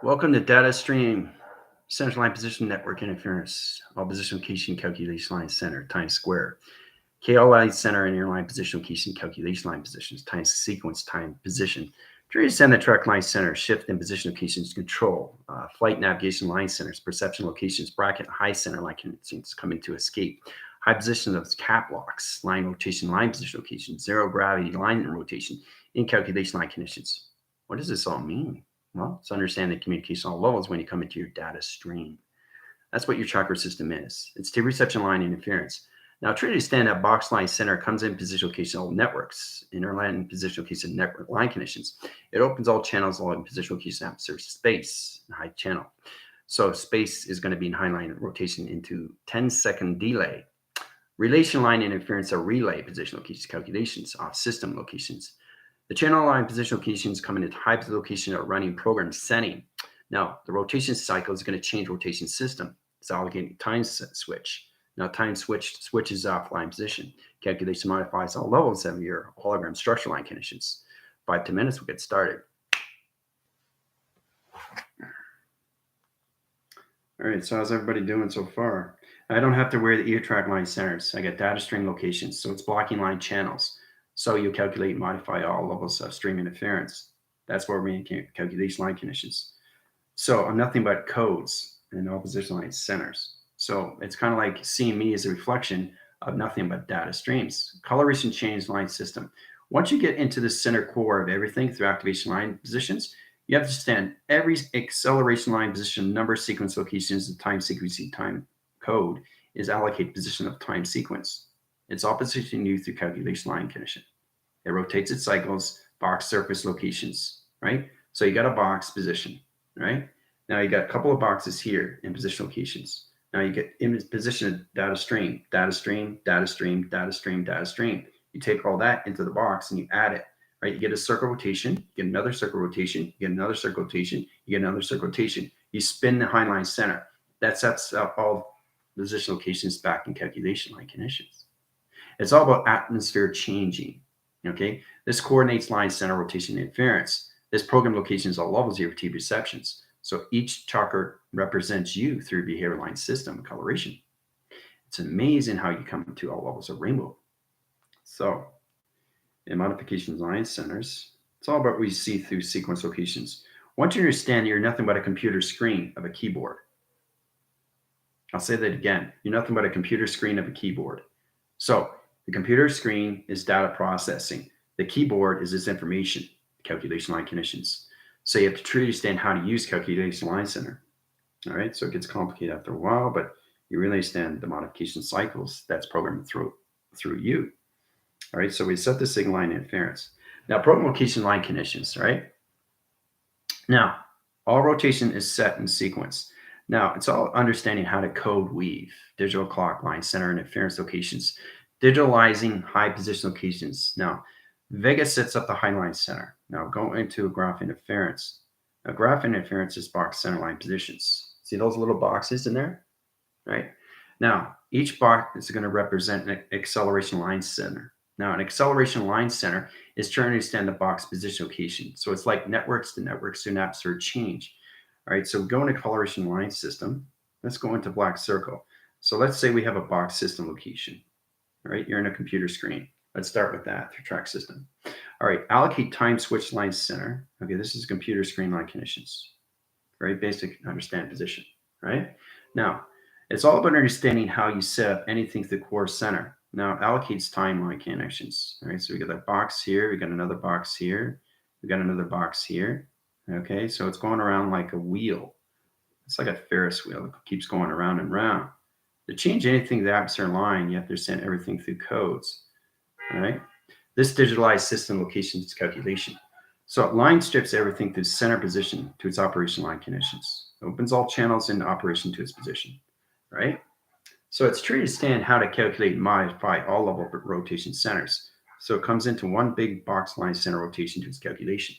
Welcome to Data Stream, Center Line Position Network Interference, All Position Location Calculation Line Center, times square. KL line center and airline position location calculation line positions, times sequence, time position. Try to send the track line center, shift and position locations, control, flight navigation line centers, perception locations, bracket, high center line conditions coming to escape. High position of cap locks, line rotation, line position location, zero gravity line rotation, in calculation line conditions. What does this all mean? Well, it's understanding communication all levels when you come into your data stream. That's what your chakra system is. It's the reception line interference. Now, Trinity standout box line center comes in position location all networks, interline position location network line conditions. It opens all channels all in position location atmosphere space, high channel. So space is going to be in high line rotation into 10-second delay. Relation line interference are relay position locations calculations off system locations. The channel line position locations come into high location or running program setting. Now, the rotation cycle is going to change rotation system. It's allocating time switch. Now, time switch switches offline position. Calculation modifies all levels of your hologram structure line conditions. 5 to 10 minutes, we'll get started. All right, so how's everybody doing so far? I don't have to wear the ear track line centers. I got data stream locations, so it's blocking line channels. So you calculate and modify all levels of stream interference. That's where we calculation line conditions. So I'm nothing but codes and all position line centers. So it's kind of like seeing me as a reflection of nothing but data streams. Coloration change line system. Once you get into the center core of everything through activation line positions, you have to understand every acceleration line position, number, sequence, locations, and time sequencing time code is allocated position of time sequence. It's all positioning you through calculation line condition. It rotates its cycles, box surface locations, right? So you got a box position, right? Now you got a couple of boxes here in position locations. Now you get in position of data stream, data stream, data stream, data stream, data stream. You take all that into the box and you add it, right? You get a circle rotation, you get another circle rotation, you get another circle rotation, you get another circle rotation. You spin the high-line center. That sets up all position locations back in calculation line conditions. It's all about atmosphere changing, okay? This coordinates line center rotation interference. This program locations all levels of your T receptions. So each chakra represents you through behavior line system coloration. It's amazing how you come to all levels of rainbow. So in modifications line centers, it's all about what we see through sequence locations. Once you understand you're nothing but a computer screen of a keyboard. I'll say that again. You're nothing but a computer screen of a keyboard. So the computer screen is data processing. The keyboard is its information, calculation line conditions. So you have to truly understand how to use calculation line center. All right, so it gets complicated after a while, but you really understand the modification cycles that's programmed through you. All right, so we set the signal line interference. Now, program location line conditions, right? Now, all rotation is set in sequence. Now, it's all understanding how to code weave, digital clock line center interference locations, digitalizing high position locations. Now, Vega sets up the high line center. Now, go into a graph interference. A graph interference is box center line positions. See those little boxes in there? Right? Now, each box is going to represent an acceleration line center. Now, an acceleration line center is trying to understand the box position location. So it's like networks to networks to an absurd change. All right, so go into acceleration line system. Let's go into black circle. So let's say we have a box system location. All right, you're in a computer screen. Let's start with that through track system. All right, allocate time switch line center. Okay, this is computer screen line conditions. Very basic, understand position, right? Now, it's all about understanding how you set up anything through core center. Now, it allocates timeline connections. All right, so we got that box here, we got another box here, we got another box here. Okay, so it's going around like a wheel. It's like a Ferris wheel. It keeps going around and around. To change anything to the atmosphere line, you have to send everything through codes. All right. This digitalized system locations calculation. So it line strips everything through center position to its operation line conditions. It opens all channels into operation to its position. Right. So it's true to understand how to calculate and modify all level rotation centers. So it comes into one big box line center rotation to its calculation.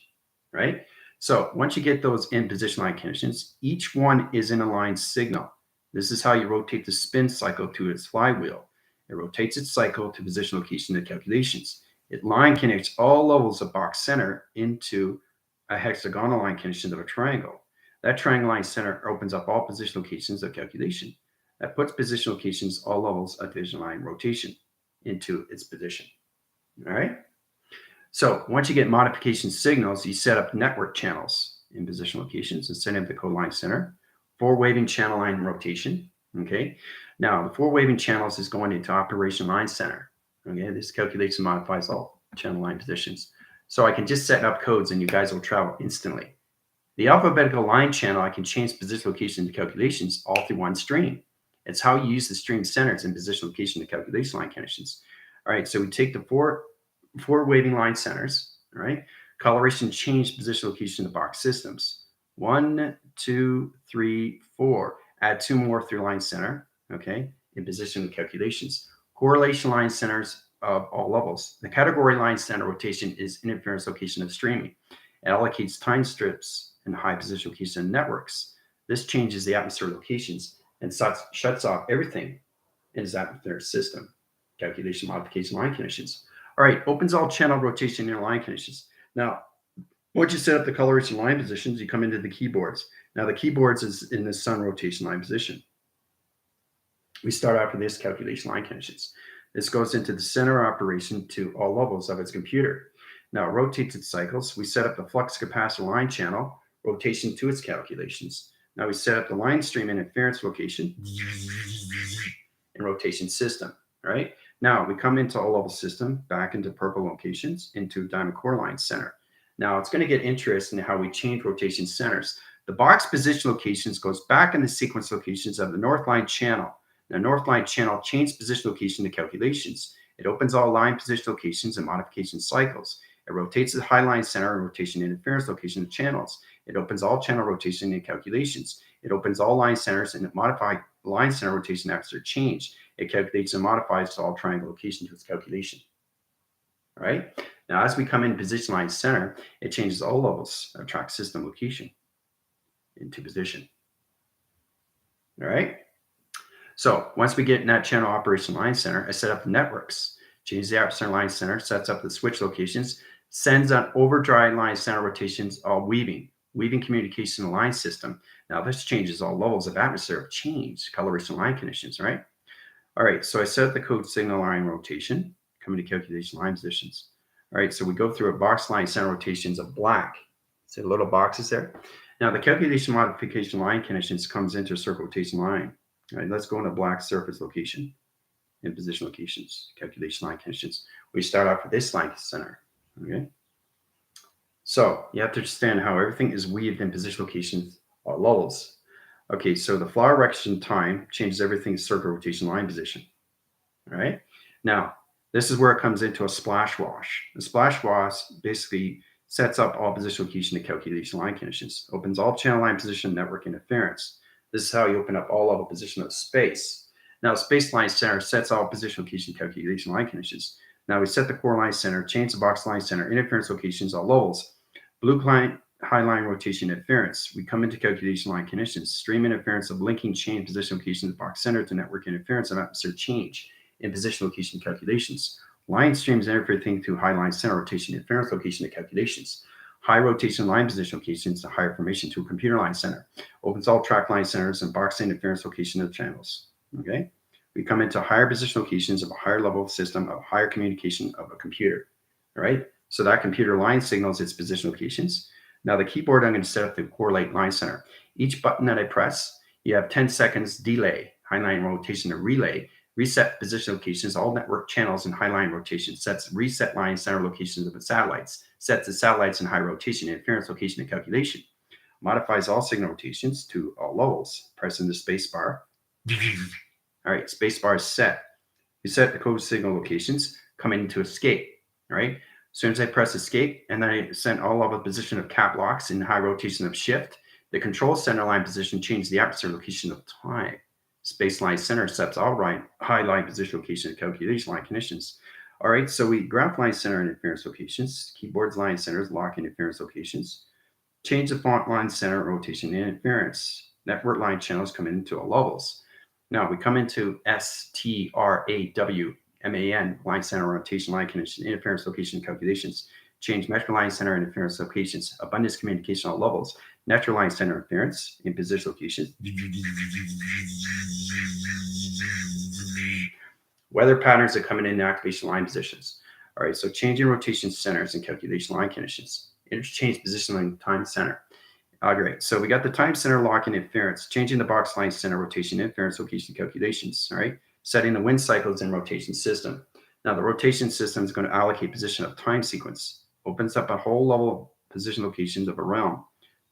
Right. So once you get those in position line conditions, each one is in a line signal. This is how you rotate the spin cycle to its flywheel. It rotates its cycle to position location to calculations. It line connects all levels of box center into a hexagonal line condition of a triangle. That triangle line center opens up all position locations of calculation. That puts position locations all levels of division line rotation into its position. All right. So once you get modification signals, you set up network channels in position locations and send them to code line center. 4 waving channel line rotation. Okay. Now the 4 waving channels is going into operation line center. Okay. This calculates and modifies all channel line positions. So I can just set up codes and you guys will travel instantly. The alphabetical line channel, I can change position location to calculations all through one stream. It's how you use the stream centers in position location to calculation line connections. All right, so we take the four waving line centers, all right? Coloration change position location to box systems. 1, 2, 3, 4. Add 2 more through line center, okay, in position calculations. Correlation line centers of all levels. The category line center rotation is interference location of streaming. It allocates time strips and high position location networks. This changes the atmosphere locations and shuts off everything in its atmospheric system. Calculation modification line conditions. All right, opens all channel rotation in line conditions. Now, once you set up the coloration line positions, you come into the keyboards. Now, the keyboards is in the sun rotation line position. We start out with this calculation line conditions. This goes into the center operation to all levels of its computer. Now, it rotates its cycles. We set up the flux capacitor line channel rotation to its calculations. Now, we set up the line stream interference location and rotation system, right? Now, we come into all level system, back into purple locations, into diamond core line center. Now, it's going to get interesting how we change rotation centers. The box position locations goes back in the sequence locations of the north line channel. Now, north line channel changes position location to calculations. It opens all line position locations and modification cycles. It rotates the high line center and rotation interference location of channels. It opens all channel rotation and calculations. It opens all line centers and it modifies line center rotation after change. It calculates and modifies all triangle location to its calculation. All right. Now, as we come in position line center, it changes all levels of track system location into position. All right. So once we get in that channel operation line center, I set up the networks, change the atmosphere line center, sets up the switch locations, sends on overdrive line center rotations, all weaving communication line system. Now this changes all levels of atmosphere of change, coloration line conditions, right? All right, so I set up the code signal line rotation, coming to calculation line positions. All right, so we go through a box line center rotations of black. See the little boxes there? Now the calculation modification line conditions comes into a circle rotation line. All right, let's go into black surface location in position locations, calculation line conditions. We start off with this line center, okay? So you have to understand how everything is weaved in position locations or levels. Okay, so the flower erection time changes everything to circle rotation line position, all right? Now, this is where it comes into a splash wash. The splash wash basically sets up all position location to calculation line conditions, opens all channel line position network interference. This is how you open up all level position of space. Now, space line center sets all position location calculation line conditions. Now we set the core line center, change the box line center, interference locations, all levels. Blue line, high line rotation interference. We come into calculation line conditions. Stream interference of linking chain position location of box center to network interference of atmosphere change in position location calculations. Line streams everything through high line center rotation interference location to calculations. High rotation line position locations to higher formation to a computer line center. Opens all track line centers and box interference location of channels. Okay. We come into higher position locations of a higher level system of higher communication of a computer. All right. So that computer line signals its position locations. Now the keyboard, I'm going to set up the correlate line center. Each button that I press, you have 10 seconds delay, high line rotation to relay, reset position locations, all network channels in high line rotation, sets reset line center locations of the satellites, sets the satellites in high rotation, interference location and calculation, modifies all signal rotations to all levels, pressing the space bar. All right, space bar is set. You set the code signal locations, come into escape. All right, as soon as I press escape, and then I send all of a position of cap locks in high rotation of shift, the control center line position changes the atmosphere location of time. Space line center sets all right, high line position location and calculation line conditions. All right, so we graph line center interference locations, keyboards line centers, lock interference locations, change the font line center rotation and interference. Network line channels come into all levels. Now we come into STRAWMAN, line center rotation line condition, interference location calculations, change metric line center interference locations, abundance communication all levels. natural line center interference in position locations. Weather patterns are coming in activation line positions. All right, so changing rotation centers and calculation line conditions. Interchange position line time center. Great. So we got the time center locking interference, changing the box line center rotation interference location calculations. All right, setting the wind cycles and rotation system. Now the rotation system is going to allocate position of time sequence, opens up a whole level of position locations of a realm.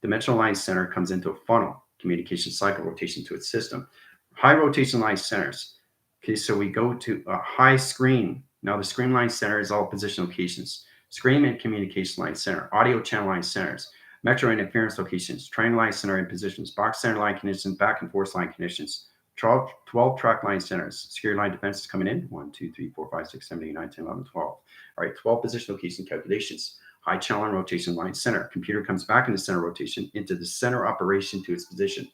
Dimensional line center comes into a funnel, communication cycle rotation to its system. High rotation line centers. Okay, so we go to a high screen. Now the screen line center is all position locations. Screen and communication line center, audio channel line centers, metro interference locations, triangle line center and positions, box center line conditions, back and forth line conditions, 12 track line centers, security line defenses coming in, 1, 2, 3, 4, 5, 6, 7, 8, 9, 10, 11, 12. All right, 12 position location calculations, high channel and rotation line center. Computer comes back into center rotation into the center operation to its position.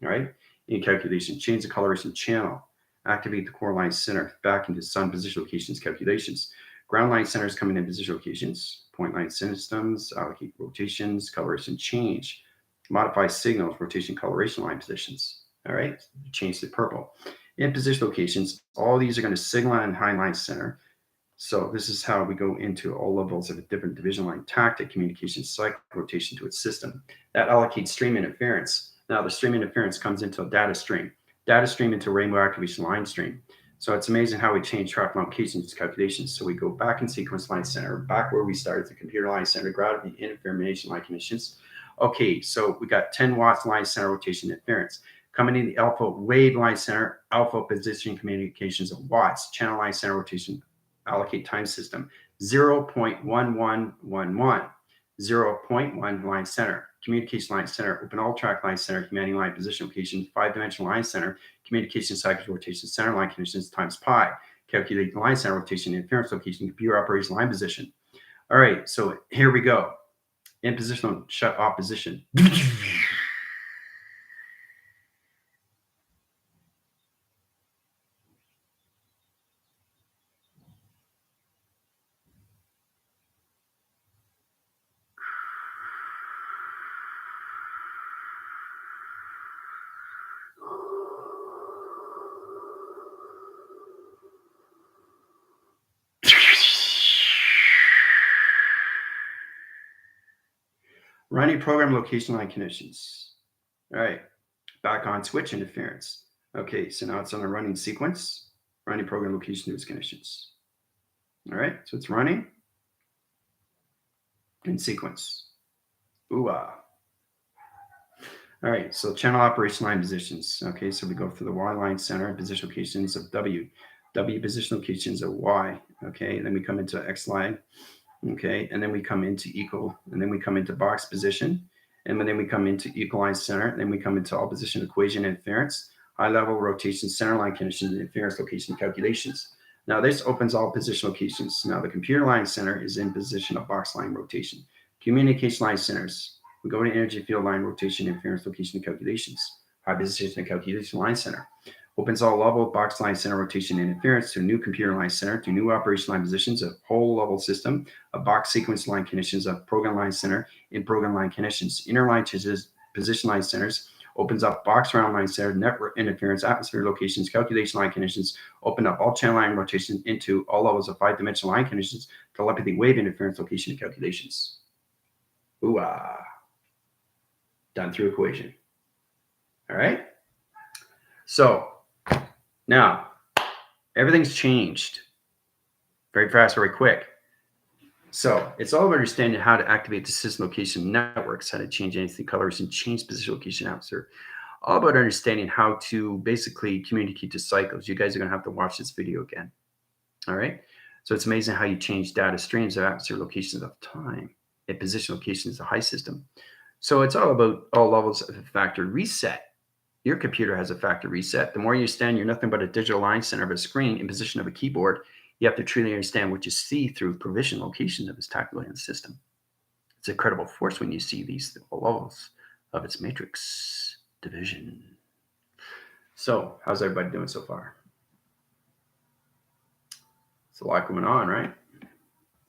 All right, in calculation, change the coloration channel, activate the core line center back into sun position locations calculations. Ground line centers coming in position locations, point line systems, allocate rotations, coloration change, modify signals, rotation coloration line positions. All right, change to purple. In position locations, all these are going to signal and high line center. So this is how we go into all levels of a different division line tactic, communication cycle, rotation to its system. That allocates stream interference. Now the stream interference comes into a data stream into rainbow activation line stream. So it's amazing how we change track locations calculations. So we go back in sequence line center, back where we started, the computer line center, gravity interference line conditions. Okay, so we got 10 watts line center rotation interference. Coming in the alpha wave line center, alpha position communications of watts, channel line center rotation, allocate time system, 0.1111, 0.1 line center, communication line center, open all track line center, commanding line position location, 5-dimensional line center, communication cycles rotation center line conditions times pi, calculate the line center rotation, interference location, computer operation line position. All right, so here we go. In positional shut off position. Running program location line conditions. All right, back on switch interference. Okay, so now it's on a running sequence, running program location to its conditions. All right, so it's running in sequence. Ooh-ah. All right, so channel operation line positions. Okay, so we go through the Y line center and position locations of W. W position locations of Y. Okay, and then we come into X line. Okay, and then we come into equal, and then we come into box position, and then we come into equal line center, and then we come into all position equation interference, high level rotation center line conditions, and interference location calculations. Now this opens all position locations. Now the computer line center is in position of box line rotation. Communication line centers, we go to energy field line rotation, interference location calculations, high position calculation line center. Opens all level box line center rotation interference to a new computer line center, to new operation line positions, a whole level system, a box sequence line conditions, of program line center in program line conditions, inner line position line centers, opens up box round line center, network interference, atmosphere locations, calculation line conditions, open up all channel line rotation into all levels of 5-dimensional line conditions, telepathy wave interference location and calculations. Ooh-ah. Done through equation. All right. So now everything's changed very fast, very quick. So it's all about understanding how to activate the system location networks, how to change anything colors and change position location atmosphere. All about understanding how to basically communicate to cycles. You guys are going to have to watch this video again. All right. So it's amazing how you change data streams of atmosphere locations of time and position locations of high system. So it's all about all levels of a factory reset. Your computer has a factory reset. The more you understand you're nothing but a digital line center of a screen in position of a keyboard, you have to truly understand what you see through provision location of its tactile in the system. It's a credible force when you see these levels of its matrix division. So how's everybody doing so far? It's a lot going on, right?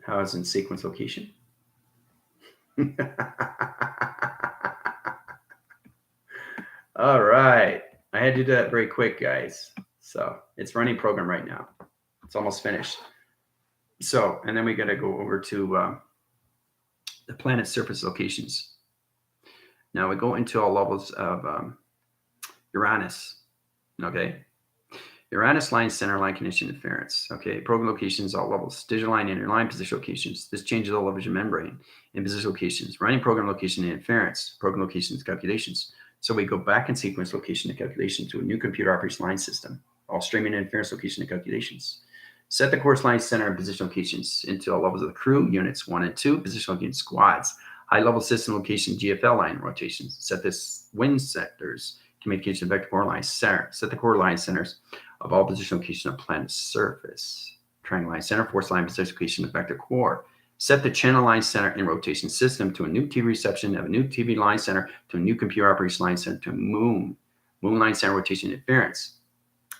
How is in sequence location? All right. I had to do that very quick, guys. So it's running program right now. It's almost finished. So, and then we got to go over to the planet's surface locations. Now we go into all levels of Uranus. Okay. Uranus line, center line, condition interference. Okay. Program locations, all levels. Digital line, inner line, position locations. This changes all levels of membrane and position locations. Running program location and interference. Program locations, calculations. So we go back in sequence location to calculation to a new computer operation line system. All streaming interference location to calculations. Set the course line, center, and position locations into all levels of the crew, units 1 and 2, position location squads. High-level system location, GFL line rotations. Set this wind sectors, communication vector core line center. Set the core line centers of all position location of planet's surface. Triangle line center, force line position location of vector core. Set the channel line center and rotation system to a new TV reception of a new TV line center to a new computer operation line center to a moon line center rotation interference.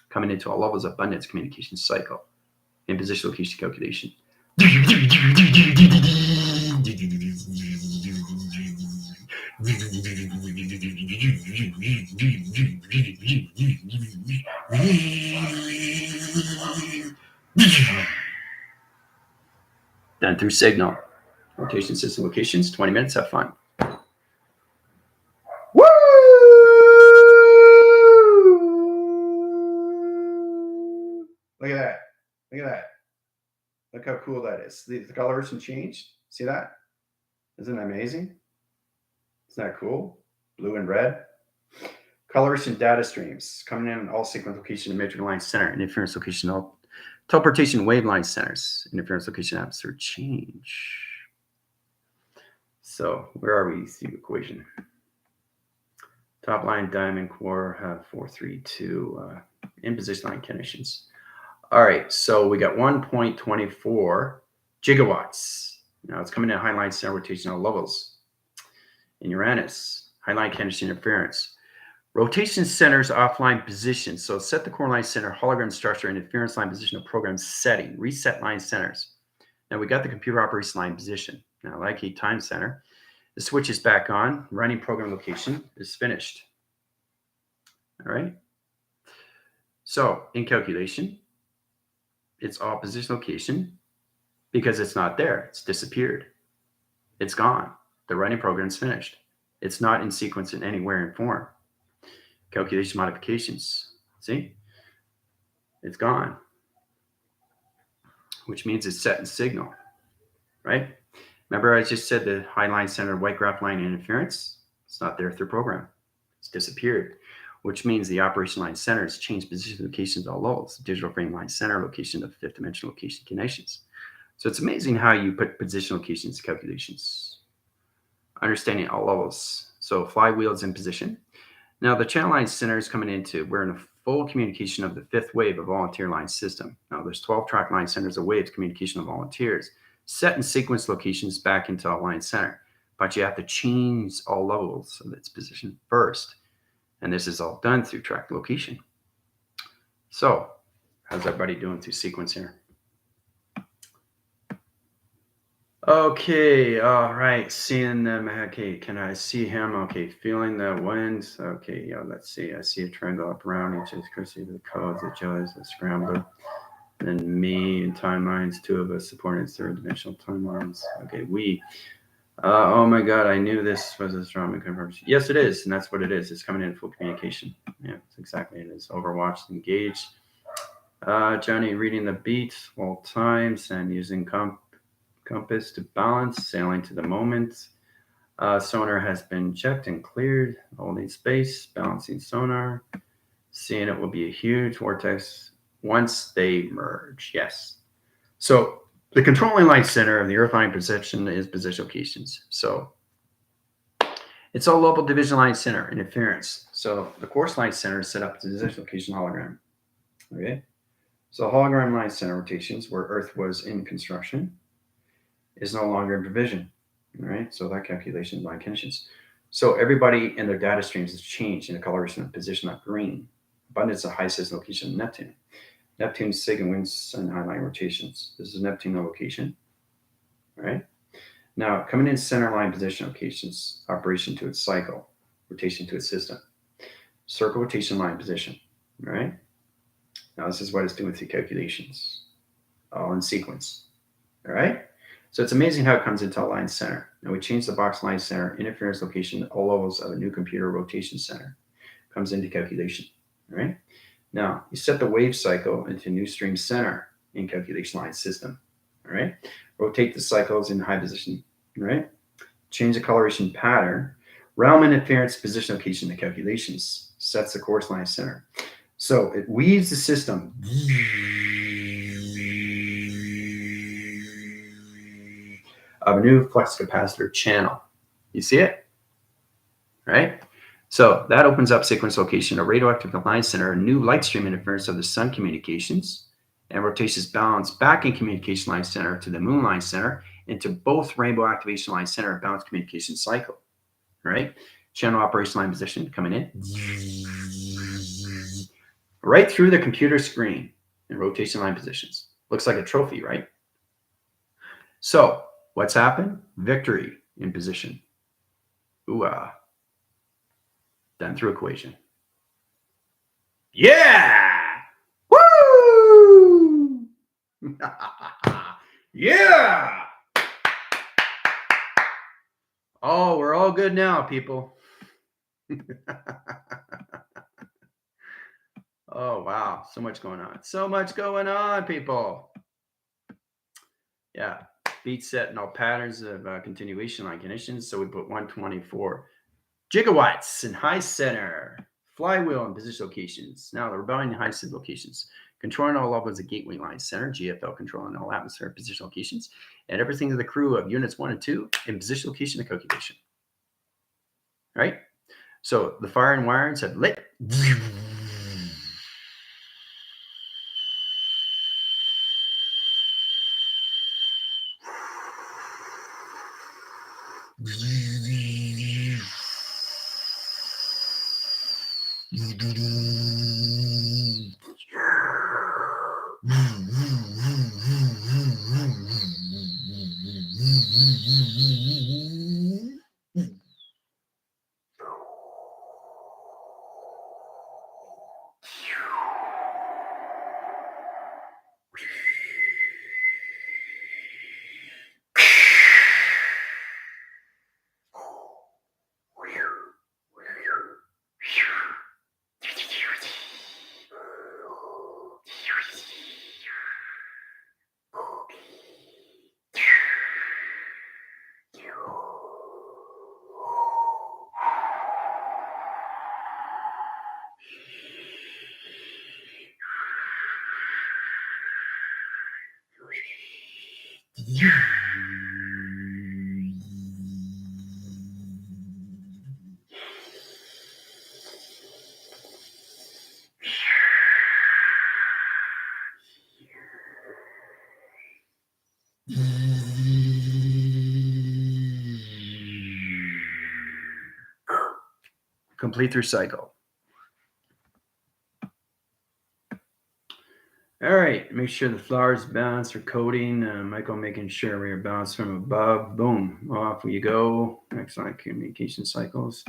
Coming into all levels of abundance communication cycle and position location calculation. Done through signal. Rotation system locations, 20 minutes, have fun. Woo! Look at that. Look at that. Look how cool that is. The coloration changed. See that? Isn't that amazing? Isn't that cool? Blue and red. Coloration data streams coming in all sequence location and metric line center, interference location, all teleportation wave line centers, interference location atmosphere change. So where are we? See the equation. Top line diamond core have 432 in position line conditions. All right, so we got 1.24 gigawatts. Now it's coming in high line center rotational levels. In Uranus, high line condition interference. Rotation centers offline position. So set the core line center, hologram structure, and interference line position of program setting. Reset line centers. Now we got the computer operation line position. Now like a time center, the switch is back on. Running program location is finished. All right. So in calculation, it's all position location because it's not there. It's disappeared. It's gone. The running program is finished. It's not in sequence in anywhere in form. Calculation modifications. See? It's gone. Which means it's set in signal. Right? Remember I just said the high line center white graph line interference? It's not there through program. It's disappeared. Which means the operation line centers change position locations all levels. Digital frame line center location of fifth dimensional location connections. So it's amazing how you put position locations calculations. Understanding all levels. So flywheels in position. Now the channel line center is coming into, we're in a full communication of the fifth wave of volunteer line system. Now there's 12 track line centers of waves, communication of volunteers. Set in sequence locations back into a line center. But you have to change all levels of its position first. And this is all done through track location. So how's everybody doing through sequence here? Okay, all right, seeing them. Okay, can I see him? Okay, feeling the winds. Okay, yeah, let's see. I see a triangle up around each. Chrissy, the codes, the joys, the scrambler. And then me and timelines, two of us supporting third dimensional timelines. Okay, we. Oh my God, I knew this was a strong conversion. Yes, it is, and that's what it is. It's coming in full communication. Yeah, that's exactly it is. Overwatched, engaged. Johnny reading the beat all times and using compass to balance, sailing to the moment. Sonar has been checked and cleared. Holding space, balancing sonar. Seeing it will be a huge vortex once they merge. Yes. So the controlling line center of the Earth line perception is position locations. So it's all local division line center interference. So the course line center is set up as a position location hologram. Okay. So hologram line center rotations where Earth was in construction is no longer in division. All right. So that calculation is line conditions. So everybody in their data streams has changed in the coloration of position of green. Abundance of high system location of Neptune. Neptune's sig and winds and highline rotations. This is Neptune location. All right. Now coming in center line position locations, operation to its cycle, rotation to its system. circle rotation line position. All right. Now this is what it's doing through calculations, all in sequence. All right. So it's amazing how it comes into a line center. Now we change the box line center interference location at all levels of a new computer rotation center. Comes into calculation. All right. Now you set the wave cycle into new stream center in calculation line system. All right. Rotate the cycles in high position. All right. Change the coloration pattern. Realm interference position location to calculations. Sets the course line center. So it weaves the system of a new flux capacitor channel. You see it? Right? So that opens up sequence location, a radioactive line center, a new light stream interference of the sun communications, and rotations balance back in communication line center to the moon line center into both rainbow activation line center and balance communication cycle. Right? Channel operation line position coming in. Right through the computer screen in rotation line positions. Looks like a trophy, right? So what's happened? Victory in position. Ooh-ah. Done through equation. Yeah! Woo! Yeah! Oh, we're all good now, people. Oh, wow. So much going on. So much going on, people. Yeah. Beat set and all patterns of continuation line conditions. So we put 124 gigawatts in high center. Flywheel and position locations. Now the rebellion and high center locations. Controlling all levels of gateway line center. GFL controlling all atmosphere position locations. And everything to the crew of units 1 and 2 in position location and calculation. Right? So the fire and wirings have lit. Complete through cycle. All right, make sure the flowers bounce or coating. Michael making sure we are bounced from above. Boom, off you go. Excellent communication cycles.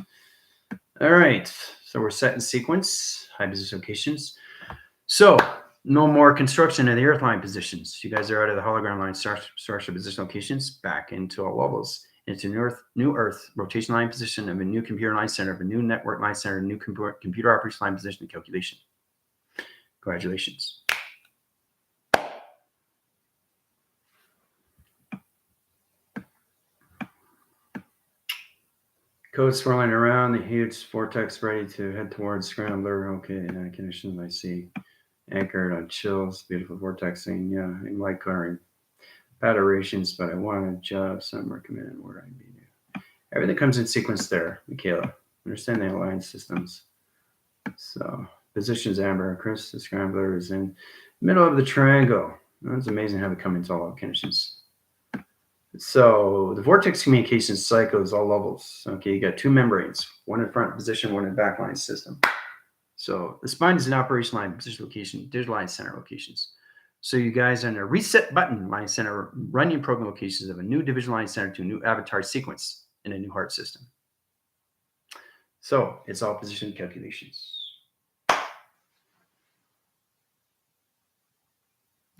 All right, so we're set in sequence, high position locations. So no more construction of the earth line positions. You guys are out of the hologram line structure position locations, back into all levels, into new earth rotation line position of a new computer line center, of a new network line center, new computer operation line position and calculation. Congratulations. Code swirling around, the huge vortex ready to head towards scrambler. Okay, conditions I see. Anchored on chills, beautiful vortexing. Yeah, in light coloring. Bad aerations, but I want a job. Some recommended where I'd be new. Everything comes in sequence there, Michaela. Understand the aligned systems. So, positions amber. Chris, the scrambler is in middle of the triangle. That's amazing how they come into all conditions. So the vortex communication cycle is all levels. Okay, you got 2 membranes, one in front position, one in back line system. So the spine is an operation line position location, digital line center locations. So you guys are in a reset button line center running program locations of a new division line center to a new avatar sequence in a new heart system. So it's all position calculations.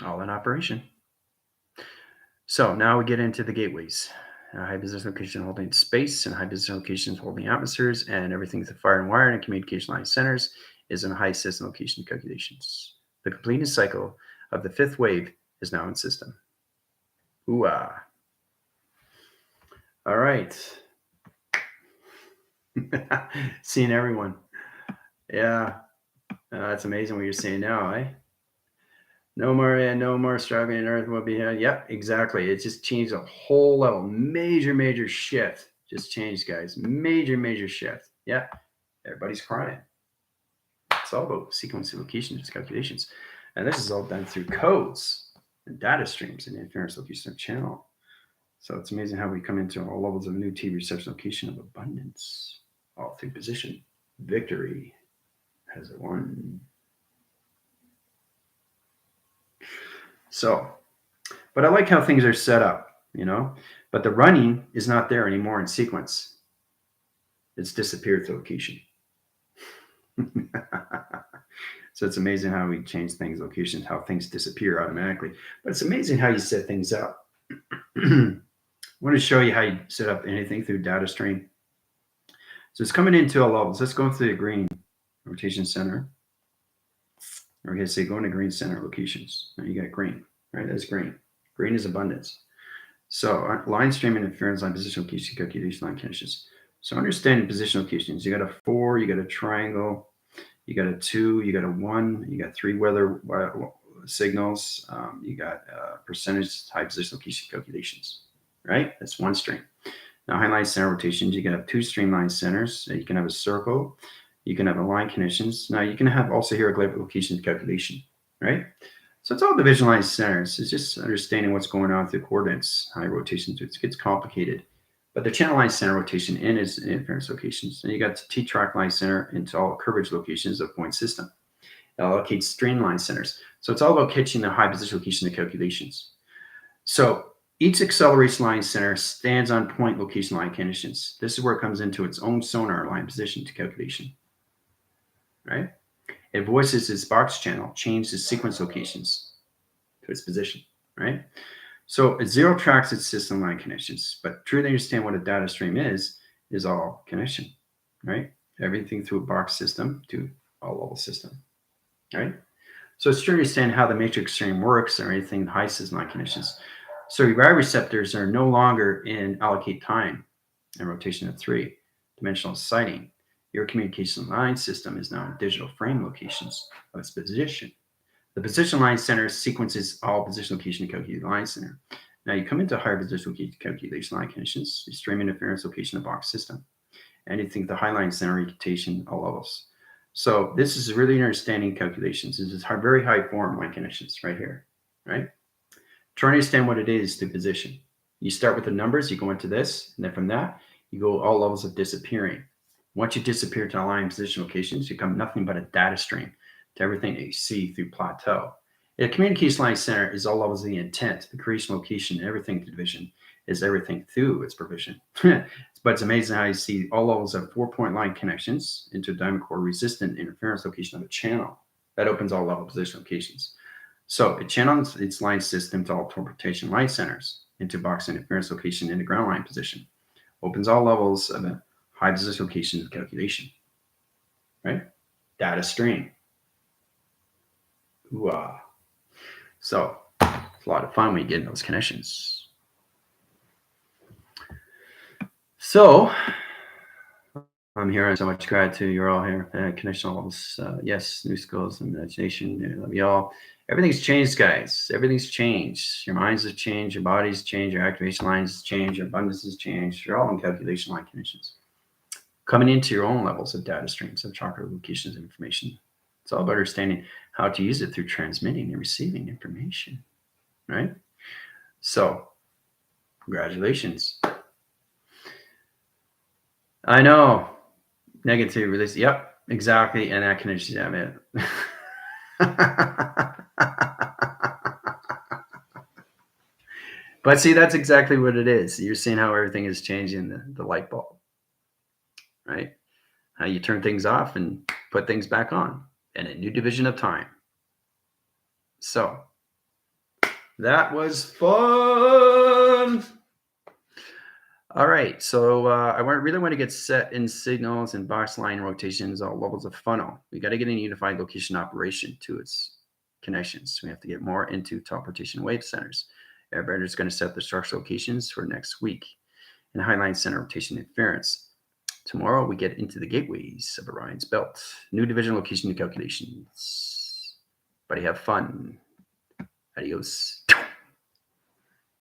All in operation. So now we get into the gateways. High position location holding space and high position locations holding atmospheres, and everything to fire and wire and communication line centers is in high system location calculations. The completeness cycle of the fifth wave is now in system. Ooh-ah. All right. Seeing everyone. Yeah. That's amazing what you're saying now, eh? No more struggling. Earth will be here. Yep, exactly. It just changed a whole level. Major shift. Just changed, guys. Major shift. Yeah. Everybody's crying. It's all about sequencing locations, calculations. And this is all done through codes and data streams and inference location of channel. So it's amazing how we come into all levels of new T reception location of abundance, all through position. Victory has it won. So, but I like how things are set up, you know, but the running is not there anymore in sequence. It's disappeared to location. So it's amazing how we change things, locations, how things disappear automatically. But it's amazing how you set things up. I want to show you how you set up anything through data stream. So it's coming into all levels. Let's go through the green rotation center. We're going to say go into green center locations. Now you got green, right? That's green. Green is abundance. So line stream interference, line position location, calculation, line conditions. So understanding position locations. You got a 4, you got a triangle, you got a 2, you got a 1, you got 3 weather signals, you got percentage high position location calculations, right? That's one stream. Now highline center rotations, you can have 2 streamline centers. You can have a circle, you can have a line conditions. Now you can have also hieroglyphic location calculation, right? So it's all division line centers. It's just understanding what's going on with the coordinates, high rotations. It gets complicated. But the channel line center rotation in is inference locations. And you got the T-track line center into all curvature locations of point system. It allocates streamline centers. So it's all about catching the high position location of calculations. So each acceleration line center stands on point location line conditions. This is where it comes into its own sonar line position to calculation, right? It voices its box channel, changes its sequence locations to its position, right? So it zero tracks its system line connections, but truly understand what a data stream is all connection, right? Everything through a box system to a level system, right? So it's to understand how the matrix stream works or anything high system line connections. So your radar receptors are no longer in allocate time and rotation of 3-dimensional sighting. Your communication line system is now in digital frame locations of its position. The position line center sequences all position location calculated line center. Now you come into higher position calculation line conditions, you stream interference location of box system. And you think the high line center rotation all levels. So this is really understanding calculations. This is very high form line conditions right here, right? Try to understand what it is to position. You start with the numbers, you go into this, and then from that, you go all levels of disappearing. Once you disappear to align position locations, you become nothing but a data stream to everything that you see through plateau. The communication line center is all levels of the intent, the creation location, everything to division is everything through its provision. But it's amazing how you see all levels of 4-point line connections into a diamond core resistant interference location of a channel. That opens all level position locations. So it channels its line system to all interpretation line centers into box interference location in the ground line position. Opens all levels of a high position location of calculation, right? Data stream. Ooh-ah. So it's a lot of fun when you get in those connections. So I'm hearing so much gratitude. You're all here. Connection levels. Yes, new skills, imagination. I love y'all. Everything's changed, guys. Everything's changed. Your minds have changed. Your bodies changed. Your activation lines have changed. Your abundance has changed. You're all in calculation line conditions. Coming into your own levels of data streams of chakra locations and information. It's all about understanding how to use it through transmitting and receiving information, right? So, congratulations. I know. Negative release. Yep, exactly. And that connection, yeah, man. But see, that's exactly what it is. You're seeing how everything is changing the light bulb, right? how you turn things off and put things back on, and a new division of time. So that was fun. All right, so I really want to get set in signals and box line rotations, all levels of funnel. We got to get a unified location operation to its connections. We have to get more into top rotation wave centers. Everybody is going to set the structural locations for next week. And highline center rotation interference. Tomorrow we get into the gateways of Orion's belt. New division location calculations. Everybody have fun. Adios.